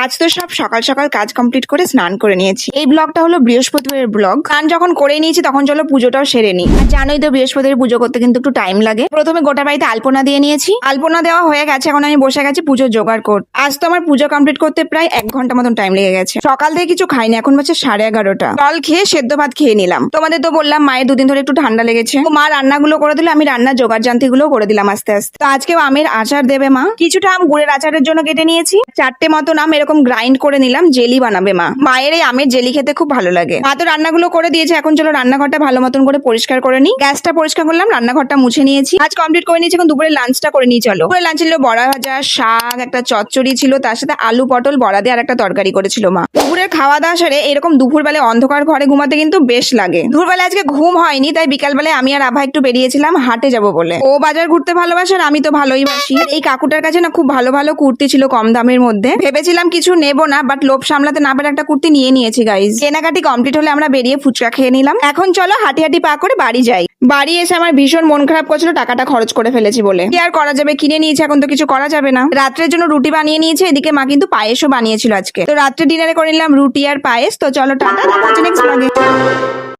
আজ তো সব সকাল সকাল কাজ কমপ্লিট করে স্নান করে নিয়েছি। এই ব্লগটা হলো বৃহস্পতিবারের ব্লগ। স্নান যখন করে নিয়েছি তখন চলো পুজোটাও সেরে নিই। আর জানোই তো বৃহস্পতিবার পুজো করতে কিন্তু একটু টাইম লাগে। প্রথমে গোটা বাড়িতে আলপনা দিয়ে নিয়েছি, আলপনা দেওয়া হয়ে গেছে, এখন আমি বসে গেছি পুজো জোগাড় করতে। আজ তো আমার পুজো কমপ্লিট করতে প্রায় 1 ঘন্টা মতন টাইম লেগে গেছে। সকাল থেকে কিছু খাইনি, এখন হচ্ছে 11:30। জল খেয়ে সেদ্ধ ভাত খেয়ে নিলাম। তোমাদের তো বললাম মায়ের দুদিন ধরে একটু ঠান্ডা লেগেছে, তো মা রান্নাগুলো করে দিলে, আমি রান্নার জোগাড় জান্তি গুলো করে দিলাম আস্তে আস্তে। তো আজকেও আমের আচার দেবে মা। কিছুটা আম গুড়ের আচারের জন্য কেটে নিয়েছি, 4টে মতন আম এরকম গ্রাইন্ড করে নিলাম, জেলি বানাবে মা। মায়ের এই আমের জেলি খেতে খুব ভালো লাগে। মা তো রান্নাগুলো করে দিয়েছে, এখন চলো রান্নাঘরটা ভালো মতন করে পরিষ্কার করে নিই। গ্যাসটা পরিষ্কার করলাম, রান্নাঘরটা মুছে নিয়েছি, আজ কমপ্লিট করে নিয়েছি। এখন দুপুরে লাঞ্চটা করে নিই চলো। দুপুরে লাঞ্চ ছিল বড়া ভাজা, শাক, একটা চচ্চড়ি ছিল, তার সাথে আলু পটল বড়া দিয়ে আর একটা তরকারি করেছিল মা। দুপুরের খাওয়া দাওয়া সেরে এরকম দুপুরবেলায় অন্ধকার ঘরে ঘুমাতে কিন্তু বেশ লাগে। দুপুরবেলায় আজকে ঘুম হয়নি, তাই বিকালবেলায় আমি আর আভা একটু বেরিয়েছিলাম হাটে যাব বলে। ও বাজার ঘুরতে ভালোবাসে আর আমি তো ভালোই বাসি। এই কাকুটার কাছে না খুব ভালো ভালো কুর্তি ছিল কম দামের মধ্যে। ভেবেছিলাম কিছু নেবো না, বাট লোভ সামলাতে না পেরে একটা কুর্তি নিয়ে নিয়েছি গাইজ। কেনাকাটি কমপ্লিট হলে আমরা বেরিয়ে ফুচকা খেয়ে নিলাম। এখন চলো হাঁটি হাঁটি পা করে বাড়ি যাই। বাড়ি এসে আমার ভীষণ মন খারাপ করছিল টাকাটা খরচ করে ফেলেছি বলে। কি আর করা যাবে, কিনে নিয়েছি, এখন তো কিছু করা যাবে না। রাত্রের জন্য রুটি বানিয়ে নিয়েছে, এদিকে মা কিন্তু পায়েসও বানিয়েছিল আজকে। তো রাত্রে ডিনারে করে নিলাম রুটি আর পায়েস। তো চলো টাটা, দেখা হচ্ছে নেক্সট ব্লগে।